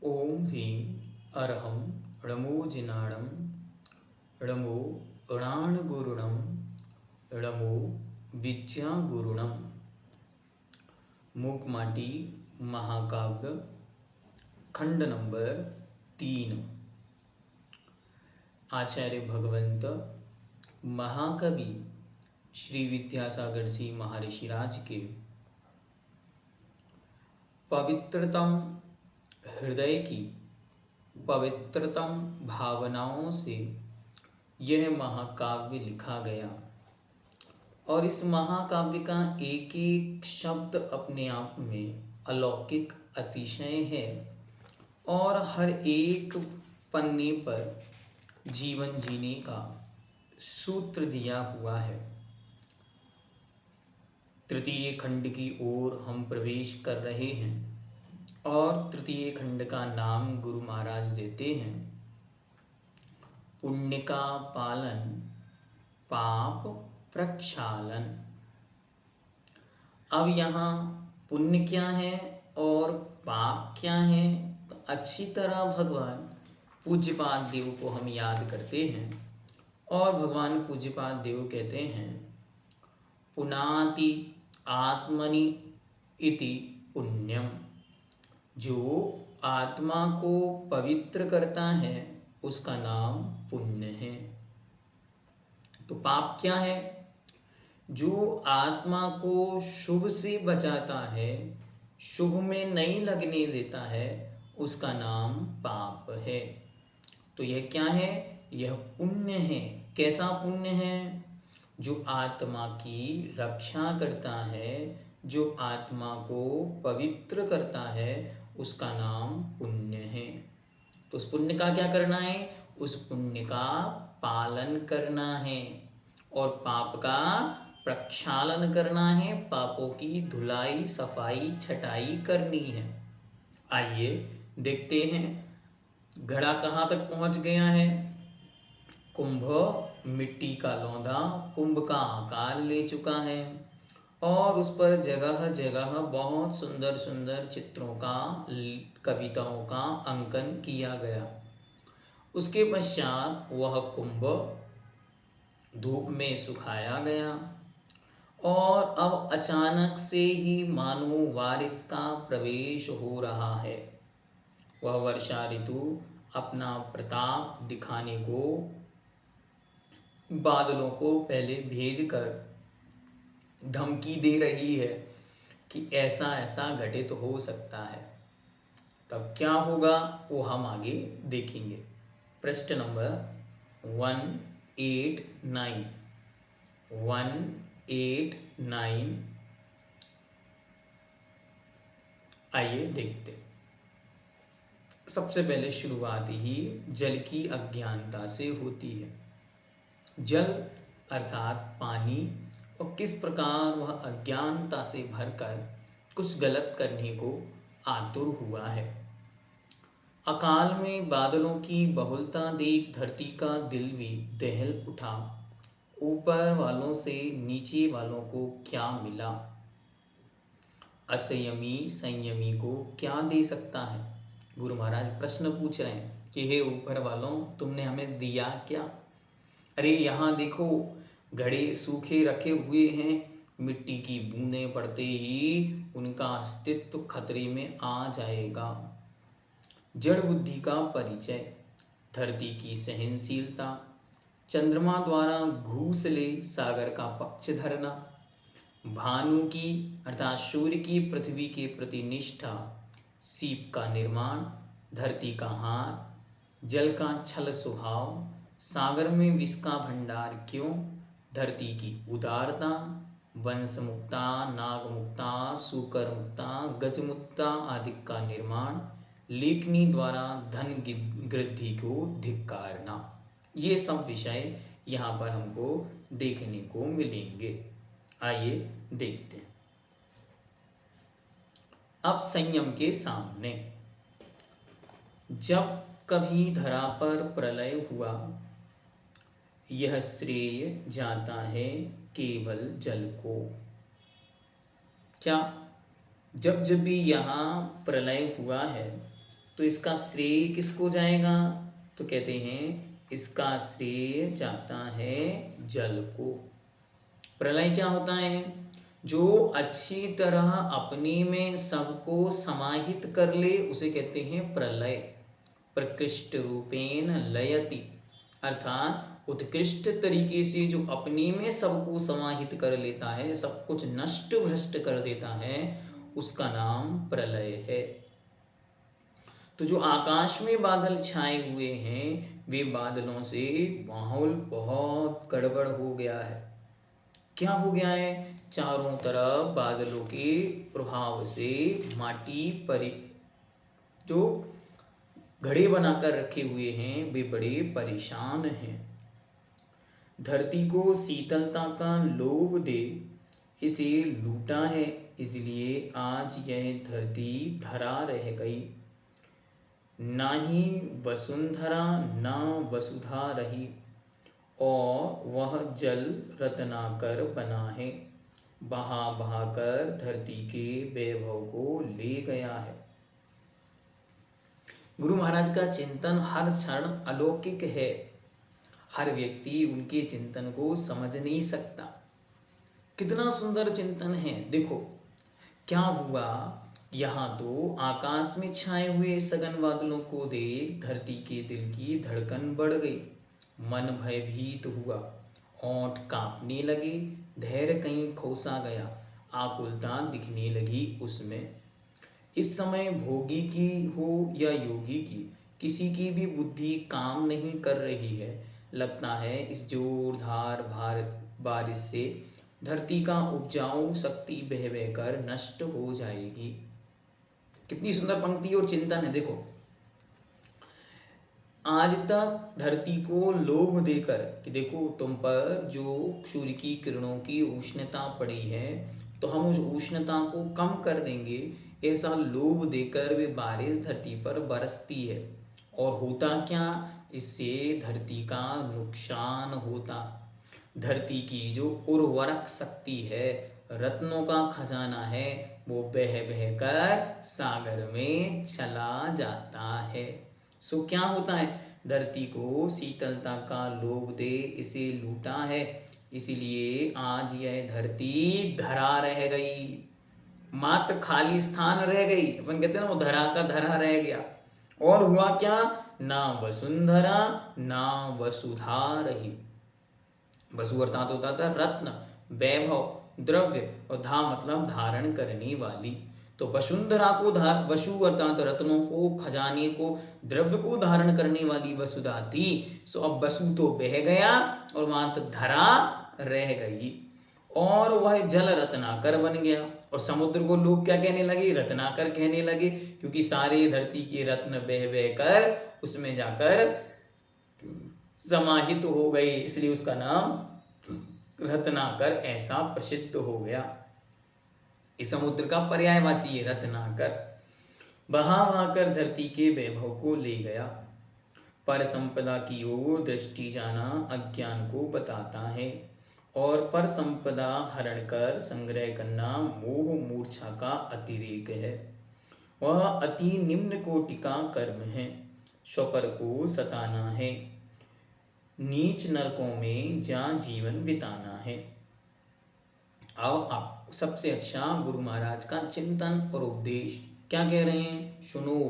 ओम ह्रीं अरहं णमो णमो णाणगुरुणं णमो विद्यागुरुणं। मूकमाटी महाकाव्य खंड नंबर 3। आचार्य भगवंत महाकवि श्री विद्यासागर जी महर्षिराज के पवित्रतम हृदय की पवित्रतम भावनाओं से यह महाकाव्य लिखा गया और इस महाकाव्य का एक एक शब्द अपने आप में अलौकिक अतिशय है और हर एक पन्ने पर जीवन जीने का सूत्र दिया हुआ है। तृतीय खंड की ओर हम प्रवेश कर रहे हैं और तृतीय खंड का नाम गुरु महाराज देते हैं पुण्य का पालन पाप प्रक्षालन। अब यहाँ पुण्य क्या है और पाप क्या है, तो अच्छी तरह भगवान पूज्यपाद देव को हम याद करते हैं और भगवान पूज्यपाद देव कहते हैं पुनाति आत्मनि इति पुण्यम। जो आत्मा को पवित्र करता है उसका नाम पुण्य है। तो पाप क्या है? जो आत्मा को शुभ से बचाता है, शुभ में नहीं लगने देता है, उसका नाम पाप है। तो यह क्या है? यह पुण्य है। कैसा पुण्य है? जो आत्मा की रक्षा करता है, जो आत्मा को पवित्र करता है, उसका नाम पुण्य है। तो उस पुण्य का क्या करना है? उस पुण्य का पालन करना है और पाप का प्रक्षालन करना है, पापों की धुलाई सफाई छटाई करनी है। आइए देखते हैं घड़ा कहाँ तक पहुँच गया है। कुंभ मिट्टी का लौंदा कुंभ का आकार ले चुका है और उस पर जगह जगह बहुत सुंदर सुंदर चित्रों का कविताओं का अंकन किया गया। उसके पश्चात वह कुंभ धूप में सुखाया गया और अब अचानक से ही मानो बारिश का प्रवेश हो रहा है। वह वर्षा ऋतु अपना प्रताप दिखाने को बादलों को पहले भेजकर धमकी दे रही है कि ऐसा ऐसा घटित हो सकता है। तब क्या होगा वो हम आगे देखेंगे। पृष्ठ नंबर 189 189। आइए देखते। सबसे पहले शुरुआत ही जल की अज्ञानता से होती है। जल अर्थात पानी, और किस प्रकार वह अज्ञानता से भरकर कुछ गलत करने को आतुर हुआ है। अकाल में बादलों की बहुलता देख धरती का दिल भी दहल उठा। ऊपर वालों से नीचे वालों को क्या मिला? असंयमी संयमी को क्या दे सकता है? गुरु महाराज प्रश्न पूछ रहे हैं कि हे ऊपर वालों, तुमने हमें दिया क्या? अरे यहाँ देखो, घड़े सूखे रखे हुए हैं, मिट्टी की बूंदें पड़ते ही उनका अस्तित्व खतरे में आ जाएगा। जड़ बुद्धि का परिचय, धरती की सहनशीलता, चंद्रमा द्वारा घूस ले सागर का पक्ष धरना, भानु की अर्थात सूर्य की पृथ्वी के प्रति निष्ठा, सीप का निर्माण, धरती का हाथ, जल का छल स्वभाव, सागर में विष का भंडार क्यों, धरती की उदारता, वंश मुक्ता, नाग मुक्ता, सूकर मुक्ता, गज मुक्ता आदि का निर्माण, लेखनी द्वारा धन वृद्धि को धिक्कारना। ये सब विषय यहाँ पर हमको देखने को मिलेंगे। आइए देखते हैं। अब संयम के सामने, जब कभी धरा पर प्रलय हुआ, यह श्रेय जाता है केवल जल को। क्या? जब जब भी यहाँ प्रलय हुआ है तो इसका श्रेय किसको जाएगा? तो कहते हैं इसका श्रेय जाता है जल को। प्रलय क्या होता है? जो अच्छी तरह अपने में सबको समाहित कर ले उसे कहते हैं प्रलय। प्रकृष्ट रूपेण लयति, अर्थात उत्कृष्ट तरीके से जो अपने में सबको समाहित कर लेता है, सब कुछ नष्ट भ्रष्ट कर देता है, उसका नाम प्रलय है। तो जो आकाश में बादल छाए हुए हैं, वे बादलों से माहौल बहुत गड़बड़ हो गया है। क्या हो गया है? चारों तरफ बादलों के प्रभाव से माटी पर जो घड़े बनाकर रखे हुए हैं वे बड़े परेशान हैं। धरती को शीतलता का लोभ दे इसे लूटा है, इसलिए आज यह धरती धरा रह गई। ना ही वसुंधरा ना वसुधा रही, और वह जल रत्नाकर बना है, बहा बहा कर धरती के वैभव को ले गया है। गुरु महाराज का चिंतन हर क्षण अलौकिक है। हर व्यक्ति उनके चिंतन को समझ नहीं सकता। कितना सुंदर चिंतन है। देखो क्या हुआ, यहाँ तो आकाश में छाए हुए सघन बादलों को देख धरती के दिल की धड़कन बढ़ गई, मन भयभीत हुआ, ओंठ कांपने लगे, धैर्य कहीं खोसा गया, आकुलता दिखने लगी उसमें। इस समय भोगी की हो या योगी की, किसी की भी बुद्धि काम नहीं कर रही है। लगता है इस जोरदार बारिश से धरती का उपजाऊ शक्ति बह बह कर नष्ट हो जाएगी। कितनी सुंदर पंक्ति और चिंतन है। देखो आज तक धरती को लोभ देकर कि देखो तुम पर जो सूर्य की किरणों की उष्णता पड़ी है तो हम उस उष्णता को कम कर देंगे, ऐसा लोभ देकर वे बारिश धरती पर बरसती है। और होता क्या, इससे धरती का नुकसान होता। धरती की जो उर्वरक शक्ति है, रत्नों का खजाना है, वो बह बह कर सागर में चला जाता है। सो क्या होता है, धरती को शीतलता का लोभ दे इसे लूटा है, इसलिए आज यह धरती धरा रह गई, मात्र खाली स्थान रह गई। अपन कहते हैं ना वो धरा का धरा रह गया। और हुआ क्या, ना वसुंधरा ना वसुधा रही। वसु अर्थात होता था रत्न, वैभव, द्रव्य, और धा मतलब धारण करने वाली। तो वसुंधरा को वसु अर्थात रत्नों को, खजाने को, द्रव्य को धारण करने वाली वसुधा थी। सो अब वसु तो बह गया और मात्र धरा रह गई, और वह जल रत्नाकर बन गया। और समुद्र को लोग क्या कहने लगे, रत्नाकर कहने लगे, क्योंकि सारे धरती के रत्न बह बह कर उसमें जाकर समाहित हो गए, इसलिए उसका नाम रत्नाकर ऐसा प्रसिद्ध हो गया। इस समुद्र का पर्यायवाची है रत्नाकर। बहा बहा कर धरती के वैभव को ले गया। पर संपदा की ओर दृष्टि जाना अज्ञान को बताता है, और पर संपदा हरण कर संग्रह करना मोह मूर्छा का अतिरेक है। वह अति निम्न कोटि का कर्म है, स्वपर को सताना है, नीच नरकों में जहाँ जीवन बिताना है। अब आप सबसे अच्छा गुरु महाराज का चिंतन और उपदेश क्या कह रहे हैं, सुनो।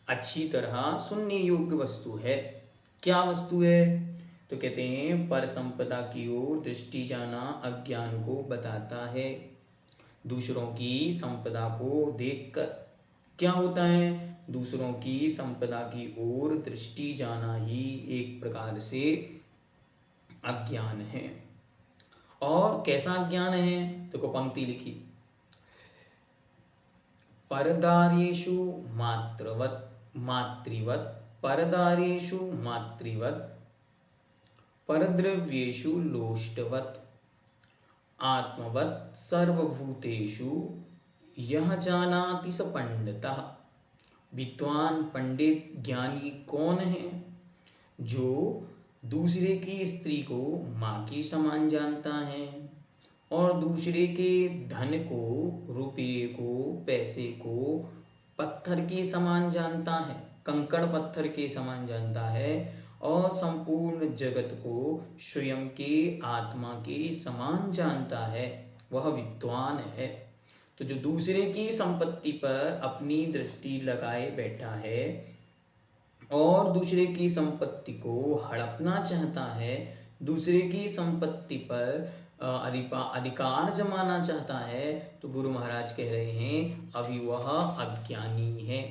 अच्छी तरह सुनने योग्य वस्तु है। क्या वस्तु है, तो कहते हैं पर संपदा की ओर दृष्टि जाना अज्ञान को बताता है। दूसरों की संपदा को देखकर क्या होता है, दूसरों की संपदा की ओर दृष्टि जाना ही एक प्रकार से अज्ञान है। और कैसा अज्ञान है, देखो पंक्ति लिखी, परदारेषु मातृवत परदारेषु मातृवत परद्रव्येषु लोष्टवत आत्मवत सर्वभूतेषु यह जानाति स पंडितः। विद्वान पंडित ज्ञानी कौन है, जो दूसरे की स्त्री को माँ के समान जानता है, और दूसरे के धन को, रुपये को, पैसे को पत्थर के समान जानता है, कंकड़ पत्थर के समान जानता है और संपूर्ण जगत को स्वयं के आत्मा के समान जानता है, वह विद्वान है। तो जो दूसरे की संपत्ति पर अपनी दृष्टि लगाए बैठा है और दूसरे की संपत्ति को हड़पना चाहता है, दूसरे की संपत्ति पर अधिकार जमाना चाहता है, तो गुरु महाराज कह रहे हैं अभी वह अज्ञानी है।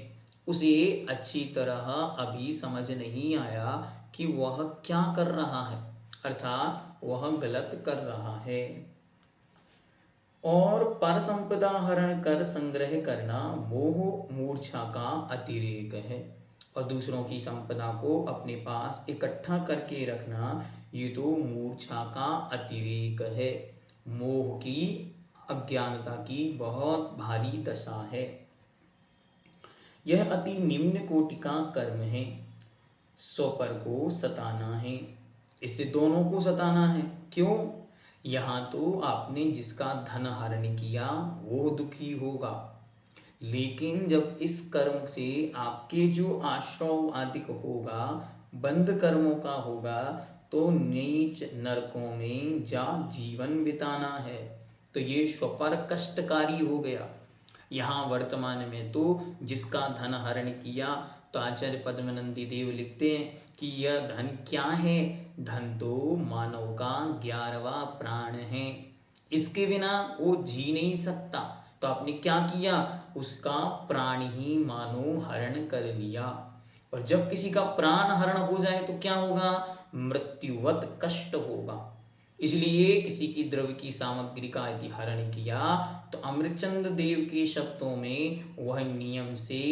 उसे अच्छी तरह अभी समझ नहीं आया कि वह क्या कर रहा है, अर्थात वह गलत कर रहा है। और पर संपदा हरण कर संग्रह करना मोह मूर्छा का अतिरेक है। और दूसरों की संपदा को अपने पास इकट्ठा करके रखना ये तो मूर्छा का अतिरेक है, मोह की, अज्ञानता की बहुत भारी दशा है। यह अति निम्न कोटि का कर्म है, स्वपर को सताना है, इससे दोनों को सताना है। क्यों? यहाँ तो आपने जिसका धन हरण किया वो दुखी होगा, लेकिन जब इस कर्म से आपके जो आश्रव आदि होगा, बंद कर्मों का होगा, तो नीच नरकों में जा जीवन बिताना है, तो ये स्वपर कष्टकारी हो गया। यहाँ वर्तमान में तो जिसका धन हरण किया, तो आचार्य पद्मनंदी देव लिखते हैं कि यह धन क्या है? धन तो मानव का 11वां प्राण है, इसके बिना वो जी नहीं सकता। तो आपने क्या किया? उसका प्राण ही मानो हरण कर लिया। और जब किसी का प्राण हरण हो जाए तो क्या होगा? मृत्युवत कष्ट होगा। इसलिए किसी की द्रव्य की सामग्री का यदि हरण किया तो अमृतचंद देव के शब्दों में वह नियम से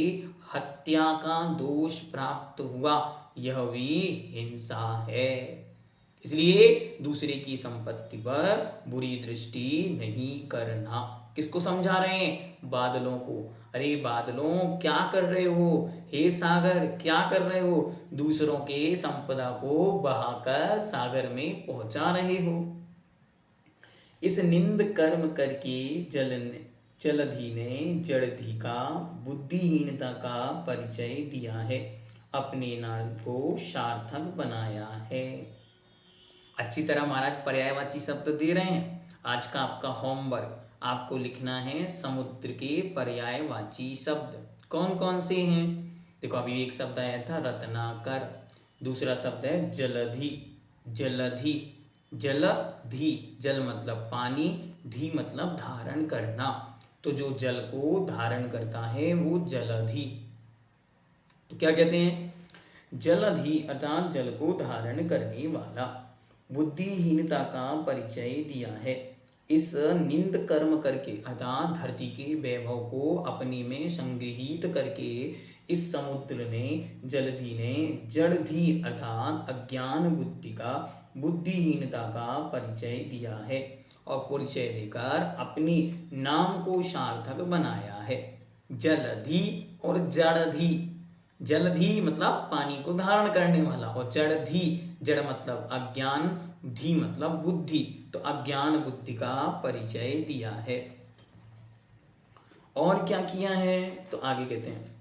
हत्या का दोष प्राप्त हुआ, यह भी हिंसा है। इसलिए दूसरे की संपत्ति पर बुरी दृष्टि नहीं करना। किसको समझा रहे हैं? बादलों को। अरे बादलों क्या कर रहे हो? हे सागर क्या कर रहे हो? दूसरों के संपदा को बहाकर सागर में पहुंचा रहे हो। इस निंद कर्म करके जलधि ने जड़धि का बुद्धिहीनता का परिचय दिया है, अपने नाम को सार्थक बनाया है। अच्छी तरह महाराज पर्यायवाची शब्द दे रहे हैं। आज का आपका होमवर्क, आपको लिखना है समुद्र के पर्यायवाची शब्द कौन कौन से हैं। देखो अभी एक शब्द आया था रत्नाकर, दूसरा शब्द है जलधि। जलधि, जलधि, जल मतलब पानी, धी मतलब धारण करना, तो जो जल को धारण करता है वो जलधि। तो क्या कहते हैं? जलधि अर्थात जल को धारण करने वाला। बुद्धिहीनता का परिचय दिया है। इस निंद कर्म करके अर्थात धरती के वैभव को अपने में संग्रहित करके इस समुद्र ने, जलधि ने, जड़धि अर्थात अज्ञान बुद्धि का, बुद्धिहीनता का परिचय दिया है और परिचय देकर अपनी नाम को सार्थक बनाया है। जलधि और जड़धि। जलधि मतलब पानी को धारण करने वाला, और जड़धि, जड़ मतलब अज्ञान, धी मतलब बुद्धि, तो अज्ञान बुद्धि का परिचय दिया है। और क्या किया है? तो आगे कहते हैं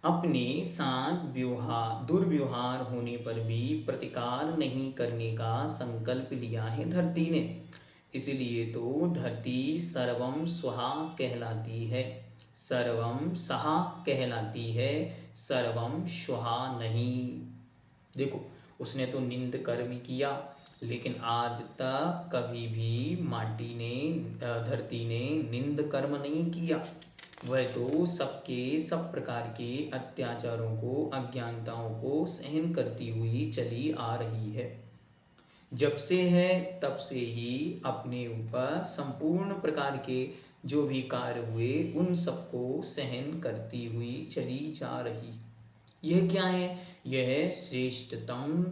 अपने साथ दुर्व्यवहार होने पर भी प्रतिकार नहीं करने का संकल्प लिया है धरती ने। इसलिए तो धरती सर्वम स्वहा कहलाती है, सर्वम सहा कहलाती है, सर्वम स्वहा नहीं। देखो उसने तो निंद कर्म किया, लेकिन आज तक कभी भी माटी ने, धरती ने निंद कर्म नहीं किया। वह तो सबके सब प्रकार के अत्याचारों को, अज्ञानताओं को सहन करती हुई चली आ रही है। जब से है तब से ही अपने ऊपर संपूर्ण प्रकार के जो भी कार्य हुए उन सबको सहन करती हुई चली जा रही। यह क्या है? यह श्रेष्ठतम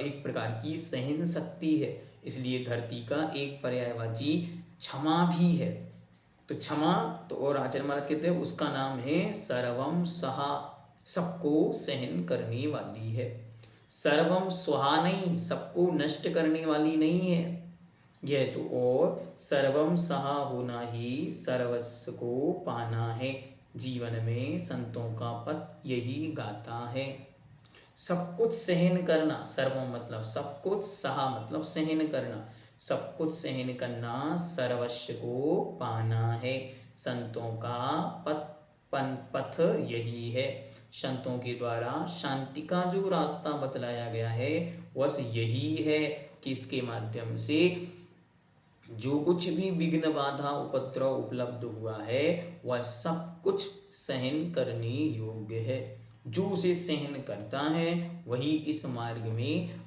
एक प्रकार की सहन शक्ति है। इसलिए धरती का एक पर्यायवाची क्षमा भी है। तो क्षमा तो, और आचार्य महाराज कहते हैं उसका नाम है सर्वम सहा, सबको सहन करने वाली है। सर्वम स्वहा नहीं, सबको नष्ट करने वाली नहीं है। यह तो और सर्वम सहा होना ही सर्वस्व को पाना है। जीवन में संतों का पथ यही गाता है। सब कुछ सहन करना, सर्वम मतलब सब कुछ, सहा मतलब सहन करना, सब कुछ सहन करना सर्वस्व को पाना है। संतों का पथ यही है। संतों के द्वारा शांति का जो रास्ता बतलाया गया है बस यही है कि इसके माध्यम से जो कुछ भी विघ्न बाधा उपद्रव उपलब्ध हुआ है वह सब कुछ सहन करने योग्य है। जो उसे सहन करता है वही इस मार्ग में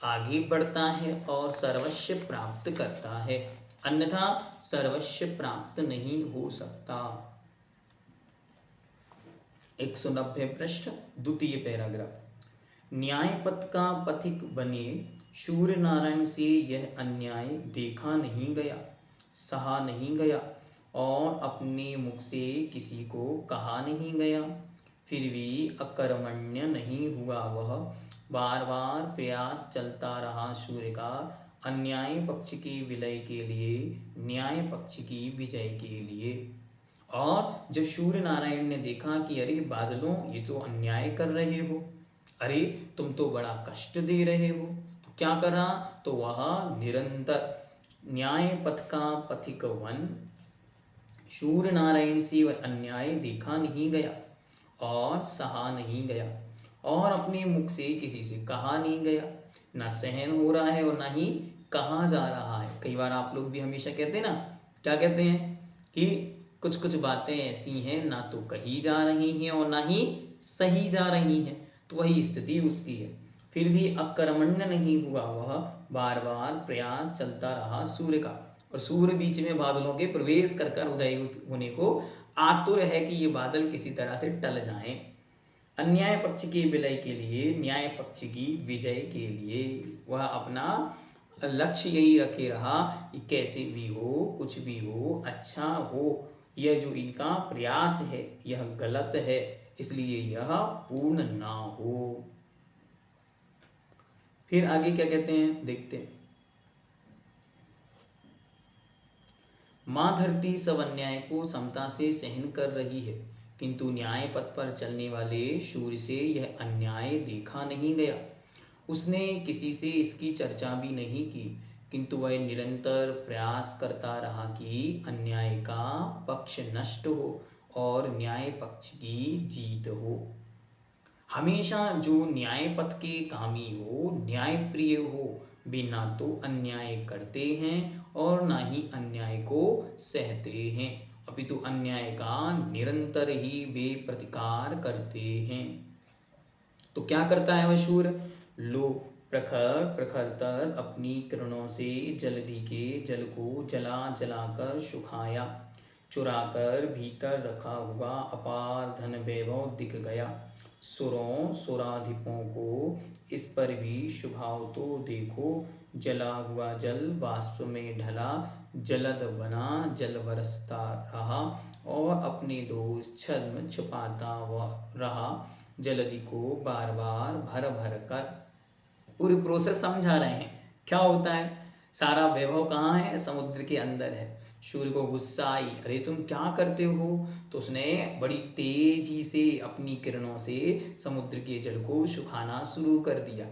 आगे बढ़ता है और सर्वस्व प्राप्त करता है, अन्यथा सर्वस्व प्राप्त नहीं हो सकता। 190 पृष्ठ, द्वितीय पैराग्राफ। न्याय पथ का पथिक बने सूर्य नारायण से यह अन्याय देखा नहीं गया, सहा नहीं गया और अपने मुख से किसी को कहा नहीं गया, फिर भी अकर्मण्य नहीं हुआ वह। बार बार प्रयास चलता रहा सूर्य का अन्याय पक्ष की विलय के लिए, न्याय पक्ष की विजय के लिए। और जब सूर्य नारायण ने देखा कि अरे बादलों ये तो अन्याय कर रहे हो, अरे तुम तो बड़ा कष्ट दे रहे हो, तो क्या करा, तो वह निरंतर न्याय पथ का पथिक वन सूर्य नारायण से वह अन्याय देखा नहीं गया और सहा नहीं गया और अपने मुख से किसी से कहा नहीं गया, ना सहन हो रहा है और ना ही कहा जा रहा है। कई बार आप लोग भी हमेशा कहते हैं ना, क्या कहते हैं कि कुछ कुछ बातें ऐसी हैं ना तो कही जा रही हैं और ना ही सही जा रही हैं, तो वही स्थिति उसकी है। फिर भी अकर्मण्य नहीं हुआ वह, बार बार प्रयास चलता रहा सूर्य का, और सूर्य बीच में बादलों के प्रवेश कर कर उदय होने को आतुर है कि ये बादल किसी तरह से टल जाएं। अन्याय पक्ष के विलय के लिए, न्याय पक्ष की विजय के लिए वह अपना लक्ष्य यही रखे रहा कि कैसे भी हो, कुछ भी हो, अच्छा हो। यह जो इनका प्रयास है यह गलत है, इसलिए यह पूर्ण ना हो। फिर आगे क्या कहते हैं देखते हैं। माँ धरती सब अन्याय को समता से सहन कर रही है, किंतु न्याय पथ पर चलने वाले सूर्य से यह अन्याय देखा नहीं गया। उसने किसी से इसकी चर्चा भी नहीं की, किंतु वह निरंतर प्रयास करता रहा कि अन्याय का पक्ष नष्ट हो और न्याय पक्ष की जीत हो। हमेशा जो न्याय पथ के कामी हो, न्याय प्रिय हो, वे ना तो अन्याय करते हैं और ना ही अन्याय को सहते हैं, अपितु अन्याय का निरंतर ही वे प्रतिकार करते हैं। तो क्या करता है वह सूर्य, लो प्रखर प्रखरतर अपनी किरणों से जलधि के जल को जला जलाकर सुखाया, चुराकर भीतर रखा हुआ अपार धन वैभव दिख गया। सुरों सुराधिपों को इस पर भी शुभाव तो देखो, जला हुआ जल वाष्प में ढला, जलद बना, जल बरसता रहा और अपने दोष छद्म छुपाता रहा, जलधि को बार बार भर भर कर। पूरी प्रोसेस समझा रहे हैं। क्या होता है, सारा वैभव कहाँ है, समुद्र के अंदर है। सूर्य को गुस्सा आई, अरे तुम क्या करते हो, तो उसने बड़ी तेजी से अपनी किरणों से समुद्र के जल को सुखाना शुरू कर दिया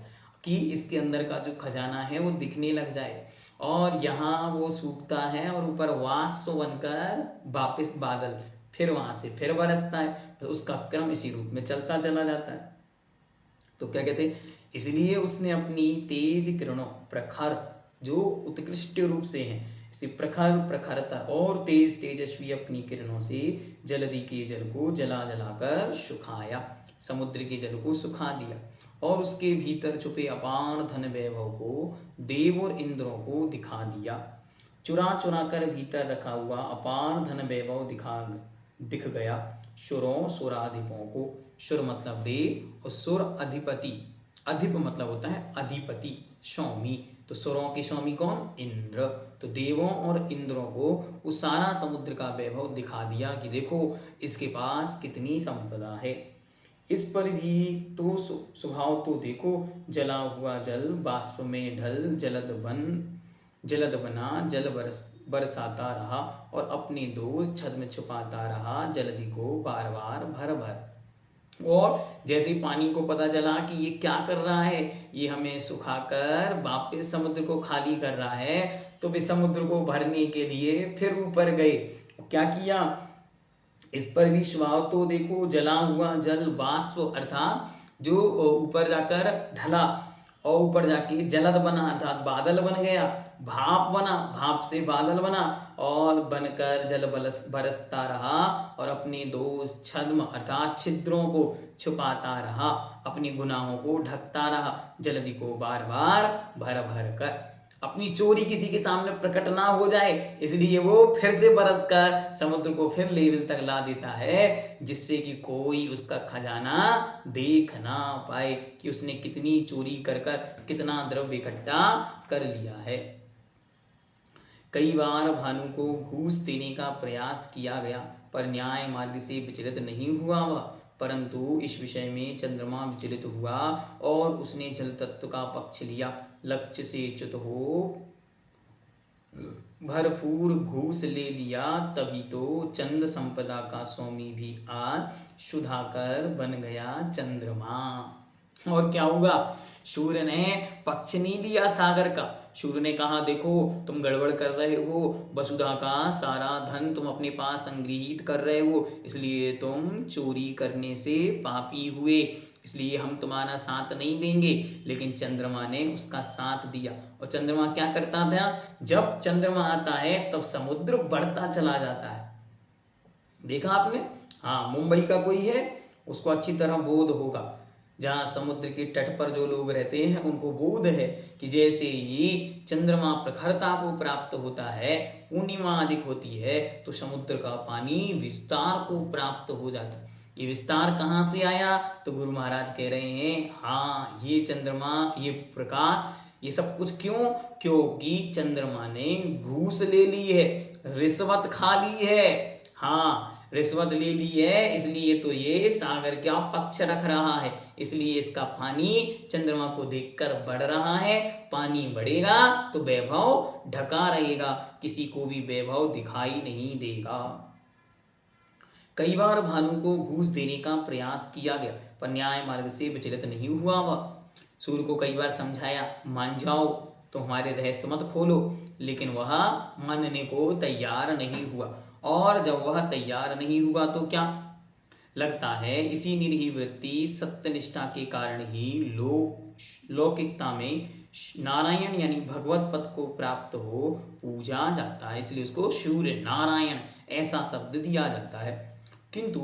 कि इसके अंदर का जो खजाना है वो दिखने लग जाए, और यहाँ वो सूखता है और ऊपर वाष्प बनकर वापस बादल फिर वहां से फिर बरसता है, तो उसका क्रम इसी रूप में चलता चला जाता है। तो क्या कहते हैं, इसलिए उसने अपनी तेज किरणों, प्रखर जो उत्कृष्ट रूप से हैं, इसे प्रखर प्रखरता और तेज तेजस्वी अपनी किरणों से जलधि के जल को जला जलाकर सुखाया, समुद्र के जल को सुखा दिया और उसके भीतर छुपे अपार धन वैभव को देव और इंद्रों को दिखा दिया। चुरा चुरा कर भीतर रखा हुआ अपार धन वैभव दिख गया सुरों सुराधिपों को। सुर मतलब देव और सुर अधिपति, अधिप मतलब होता है अधिपति, स्वामी, तो सुरों के स्वामी कौन, इंद्र। तो देवों और इंद्रों को उस सारा समुद्र का वैभव दिखा दिया कि देखो इसके पास कितनी संपदा है। इस पर भी तो स्वभाव तो देखो, जला हुआ जल वाष्प में ढल, जलद बन, जलद बना, जल बरसाता रहा और अपने दोष छद में छुपाता रहा, जलधि को बार बार भर भर। और जैसे ही पानी को पता चला कि ये क्या कर रहा है, ये हमें सुखाकर वापस समुद्र को खाली कर रहा है, तो वे समुद्र को भरने के लिए फिर ऊपर गए। क्या किया, इस पर भी स्वभाव तो देखो, जला हुआ जल बाष्प अर्थात जो ऊपर जाकर ढला और ऊपर जाके जलद बना अर्थात बादल बन गया, भाप बना, भाप से बादल बना और बनकर जल बरसता रहा और अपने दोष छद्म अर्थात छिद्रों को छुपाता रहा, अपने गुनाहों को ढकता रहा, जलधि को बार बार भर भर कर। अपनी चोरी किसी के सामने प्रकट ना हो जाए इसलिए वो फिर से बरस कर समुद्र को फिर लेवल तक ला देता है, जिससे कि कोई उसका खजाना देख ना पाए कि उसने कितनी चोरी कर कर कितना द्रव्य इकट्ठा कर लिया है। कई बार भानु को घूस देने का प्रयास किया गया पर न्याय मार्ग से विचलित नहीं हुआ वह, परंतु इस विषय में चंद्रमा विचलित हुआ और उसने जल तत्व का पक्ष लिया। लक्ष्य से च्युत हो भरपूर घूस ले लिया, तभी तो चंद्र संपदा का स्वामी भी आज सुधाकर बन गया चंद्रमा। और क्या हुआ, सूर्य ने पक्ष नहीं लिया सागर का। सूर्य ने कहा देखो तुम गड़बड़ कर रहे हो, वसुधा का सारा धन तुम अपने पास संग्रहित कर रहे हो, इसलिए तुम चोरी करने से पापी हुए, इसलिए हम तुम्हारा साथ नहीं देंगे। लेकिन चंद्रमा ने उसका साथ दिया। और चंद्रमा क्या करता था, जब चंद्रमा आता है तब समुद्र बढ़ता चला जाता है। देखा आपने, हाँ, मुंबई का कोई है उसको अच्छी तरह बोध होगा, जहाँ समुद्र के तट पर जो लोग रहते हैं उनको बोध है कि जैसे ही चंद्रमा प्रखरता को प्राप्त होता है, पूर्णिमा अधिक होती है, तो समुद्र का पानी विस्तार को प्राप्त हो जाता है। ये विस्तार कहाँ से आया, तो गुरु महाराज कह रहे हैं हाँ, ये चंद्रमा, ये प्रकाश, ये सब कुछ क्यों, क्योंकि चंद्रमा ने घूस ले ली है, रिश्वत खा ली है। हाँ, रिश्वत ले ली है, इसलिए तो ये सागर का पक्ष रख रहा है, इसलिए इसका पानी चंद्रमा को देखकर बढ़ रहा है। पानी बढ़ेगा तो वैभव ढका रहेगा, किसी को भी वैभव दिखाई नहीं देगा। कई बार भानु को घूस देने का प्रयास किया गया पर न्याय मार्ग से विचलित नहीं हुआ वह। सूर्य को कई बार समझाया, मान जाओ तो हमारे रहस्य मत खोलो, लेकिन वह मानने को तैयार नहीं हुआ। और जब वह तैयार नहीं हुआ तो क्या, लगता है इसी निरीह वृत्ति सत्यनिष्ठा के कारण ही लौकिकता में नारायण यानी भगवत पद को प्राप्त हो पूजा जाता है, इसलिए उसको सूर्य नारायण ऐसा शब्द दिया जाता है। किंतु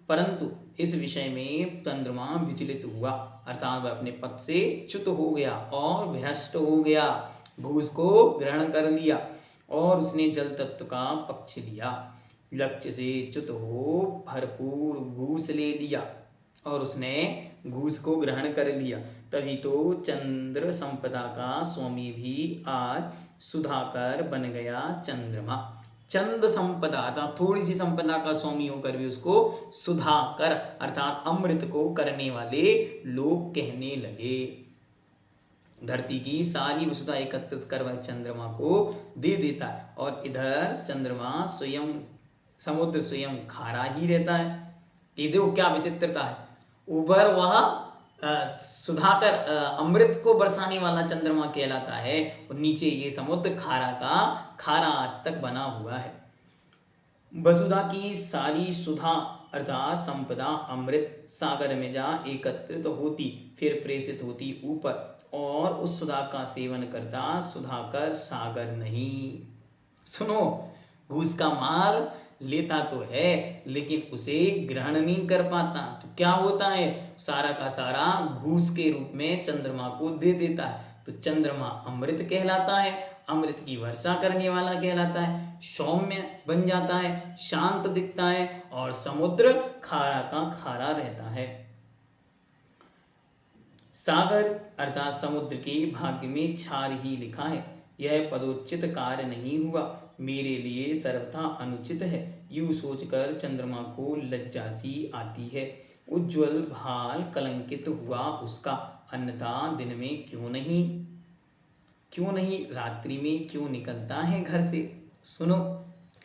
परंतु इस विषय में चंद्रमा विचलित हुआ, अर्थात वह अपने पद से च्युत हो गया और भ्रष्ट हो गया, घूस को ग्रहण कर लिया और उसने जल तत्व का पक्ष लिया। लक्ष्य से च्युत हो भरपूर घूस ले लिया और उसने घूस को ग्रहण कर लिया, तभी तो चंद्र संपदा का स्वामी भी आज सुधाकर बन गया चंद्रमा। चंद संपदा अर्थात थोड़ी सी संपदा का स्वामी होकर भी उसको सुधाकर अर्थात अमृत को करने वाले लोग कहने लगे। धरती की सारी वसुधा एकत्रित कर वह चंद्रमा को दे देता है और इधर चंद्रमा स्वयं, समुद्र स्वयं खारा ही रहता है। ये देखो क्या विचित्रता है, ऊपर वह सुधाकर अमृत को बरसाने वाला चंद्रमा कहलाता है और नीचे ये समुद्र खारा का खारा आज तक बना हुआ है। वसुधा की सारी सुधा अर्थात संपदा अमृत सागर में जा एकत्रित होती, फिर प्रेषित होती ऊपर और उस सुधा का सेवन करता सुधाकर सागर नहीं। सुनो, घूस का माल लेता तो है लेकिन उसे ग्रहण नहीं कर पाता, तो क्या होता है, सारा का सारा घूस के रूप में चंद्रमा को दे देता है। तो चंद्रमा अमृत कहलाता है, अमृत की वर्षा करने वाला कहलाता है, सौम्य बन जाता है, शांत दिखता है और समुद्र खारा का खारा रहता है। सागर अर्थात समुद्र के भाग्य में क्षार ही लिखा है, यह पदोचित कार्य नहीं हुआ, मेरे लिए सर्वथा अनुचित है, यूं सोचकर चंद्रमा को लज्जा सी आती है। उज्ज्वल भाल कलंकित हुआ उसका, अन्यथा दिन में क्यों नहीं। क्यों नहीं, रात्रि में क्यों निकलता है घर से। सुनो,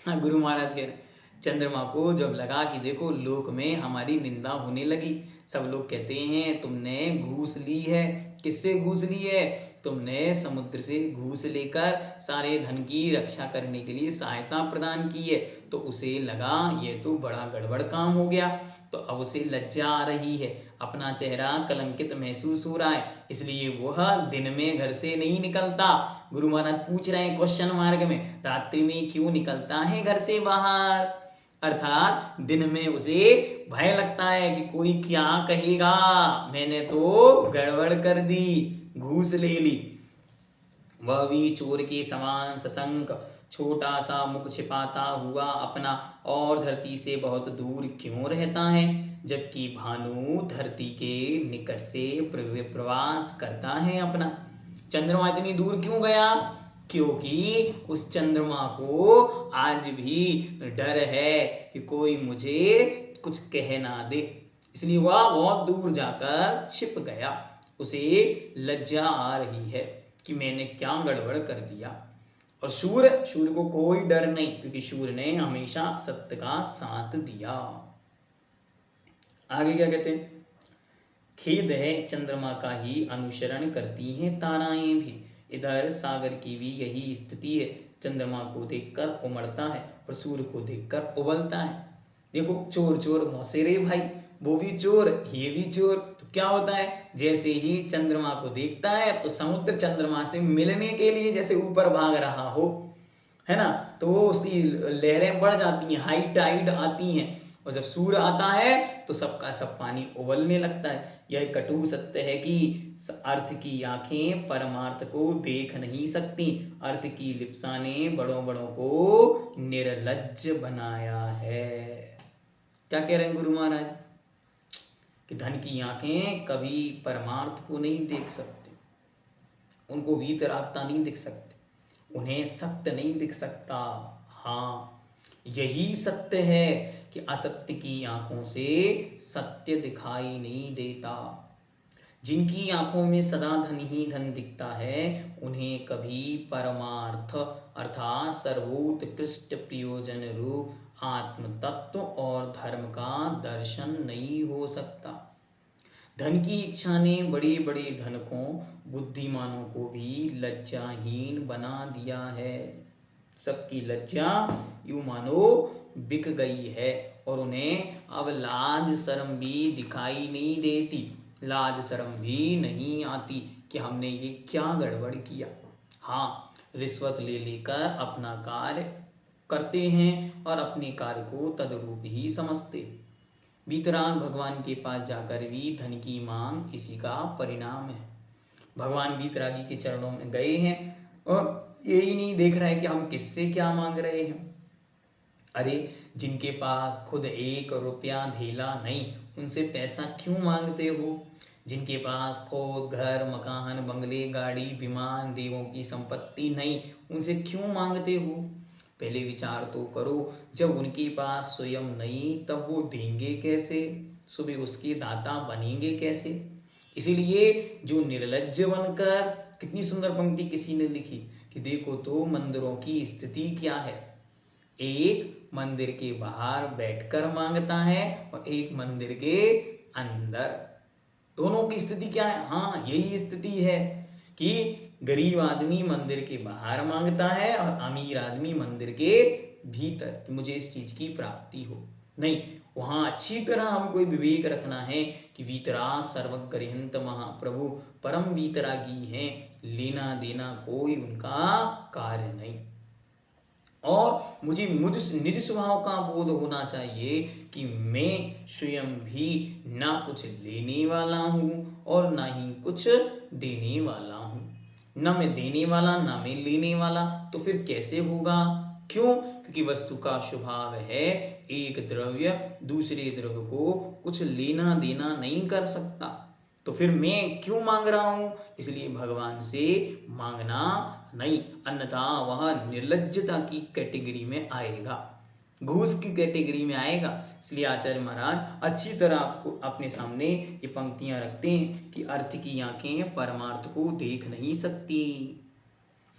हाँ, गुरु महाराज कह रहे चंद्रमा को जब लगा कि देखो लोक में हमारी निंदा होने लगी, सब लोग कहते हैं तुमने घूस ली है। किससे घूस ली है? तुमने समुद्र से घूस लेकर सारे धन की रक्षा करने के लिए सहायता प्रदान की है। तो उसे लगा ये तो बड़ा गड़बड़ काम हो गया, तो अब उसे लज्जा आ रही है, अपना चेहरा कलंकित महसूस हो रहा है, इसलिए वह दिन में घर से नहीं निकलता। गुरु महाराज पूछ रहे हैं क्वेश्चन मार्ग में, रात्रि में क्यों निकलता है घर से बाहर? अर्थात दिन में उसे भय लगता है कि कोई क्या कहेगा, मैंने तो गड़बड़ कर दी, घूस ले ली। वह भी चोर के समान सशंक, छोटा सा मुख छिपाता हुआ अपना, और धरती से बहुत दूर क्यों रहता है, जबकि भानु धरती के निकट से प्रवास करता है अपना। चंद्रमा इतनी दूर क्यों गया? क्योंकि उस चंद्रमा को आज भी डर है कि कोई मुझे कुछ कह ना दे, इसलिए वह बहुत दूर जाकर छिप गया। उसे लज्जा आ रही है कि मैंने क्या गड़बड़ कर दिया। और सूर्य को कोई डर नहीं, क्योंकि सूर्य ने हमेशा सत्य का साथ दिया। आगे क्या कहते हैं? खेद है चंद्रमा का ही अनुसरण करती हैं ताराएं भी। इधर सागर की भी यही स्थिति है, चंद्रमा को देखकर उमड़ता है और सूर्य को देखकर उबलता है। देखो, चोर चोर मौसेरे भाई, वो भी चोर ये भी चोर। तो क्या होता है, जैसे ही चंद्रमा को देखता है तो समुद्र चंद्रमा से मिलने के लिए जैसे ऊपर भाग रहा हो, है ना, तो वो उसकी लहरें बढ़ जाती हैं, हाई टाइड आती हैं, और जब सूर्य आता है तो सबका सब पानी उबलने लगता है। यह कटु सत्य है कि अर्थ की आंखें परमार्थ को देख नहीं सकती, अर्थ की लिप्सा ने बड़ों बड़ों को निर्लज्ज बनाया है। क्या कह रहे हैं गुरु महाराज? कि धन की आंखें कभी परमार्थ को नहीं देख सकते, उनको वीतरागता नहीं दिख सकती, उन्हें सत्य नहीं दिख सकता। हाँ, यही सत्य है कि असत्य की आंखों से सत्य दिखाई नहीं देता। जिनकी आंखों में सदा धन ही धन दिखता है, उन्हें कभी परमार्थ अर्थात सर्वोत्कृष्ट प्रयोजन रूप आत्म तत्व और धर्म का दर्शन नहीं हो सकता। धन की इच्छा ने बड़े बड़े धनकों बुद्धिमानों को भी लज्जाहीन बना दिया है। सबकी लज्जा यूं मानो बिक गई है, और उन्हें अब लाज शर्म भी दिखाई नहीं देती, लाज शर्म भी नहीं आती कि हमने ये क्या गड़बड़ किया। हाँ, रिश्वत ले लेकर अपना कार्य करते हैं और अपने कार्य को तद्रूप ही समझते। वीतराग भगवान के पास जाकर भी धन की मांग इसी का परिणाम है। भगवान वीतरागी के चरणों में गए हैं और यही नहीं देख रहे हैं कि हम किससे क्या मांग रहे हैं। अरे, जिनके पास खुद 1 रुपया धेला नहीं, उनसे पैसा क्यों मांगते हो? जिनके पास खुद घर मकान बंगले गाड़ी विमान देवों की संपत्ति नहीं, उनसे क्यों मांगते हो? पहले विचार तो करो, जब उनके पास स्वयं नहीं तब वो देंगे कैसे? सुबह उसके दाता बनेंगे कैसे? इसीलिए जो निर्लज्ज बनकर, कितनी सुंदर पंक्ति किसी ने लिखी कि देखो तो मंदिरों की स्थिति क्या है, एक मंदिर के बाहर बैठकर मांगता है और एक मंदिर के अंदर, दोनों की स्थिति क्या है? हाँ, यही स्थिति है कि गरीब आदमी मंदिर के बाहर मांगता है और अमीर आदमी मंदिर के भीतर कि मुझे इस चीज की प्राप्ति हो। नहीं, वहां अच्छी तरह हमको विवेक रखना है कि वीतराग सर्वगृहंत महाप्रभु परम वीतरागी हैं, लेना देना कोई उनका कार्य नहीं। और मुझे निज स्वभाव का बोध होना चाहिए कि मैं स्वयं भी ना कुछ लेने वाला हूँ और ना ही कुछ देने वाला हूँ। ना मैं देने वाला ना मैं लेने वाला, तो फिर कैसे होगा? क्यों? क्योंकि वस्तु का स्वभाव है एक द्रव्य दूसरे द्रव्य को कुछ लेना देना नहीं कर सकता। तो फिर मैं क्यों मांग रहा हूं? इसलिए भगवान से मांगना नहीं, अन्यथा वह निर्लज्जता की कैटेगरी में आएगा, घूस की कैटेगरी में आएगा। इसलिए आचार्य महाराज अच्छी तरह आपको अपने सामने ये पंक्तियां रखते हैं कि अर्थ की आंखें परमार्थ को देख नहीं सकती।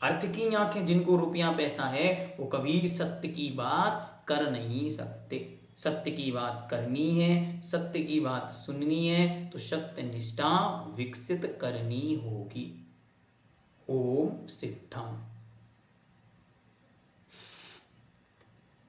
अर्थ की आंखें जिनको रुपया पैसा है वो कभी सत्य की बात कर नहीं सकते। सत्य की बात करनी है, सत्य की बात सुननी है तो सत्य निष्ठा विकसित करनी होगी। ओम सिद्धम।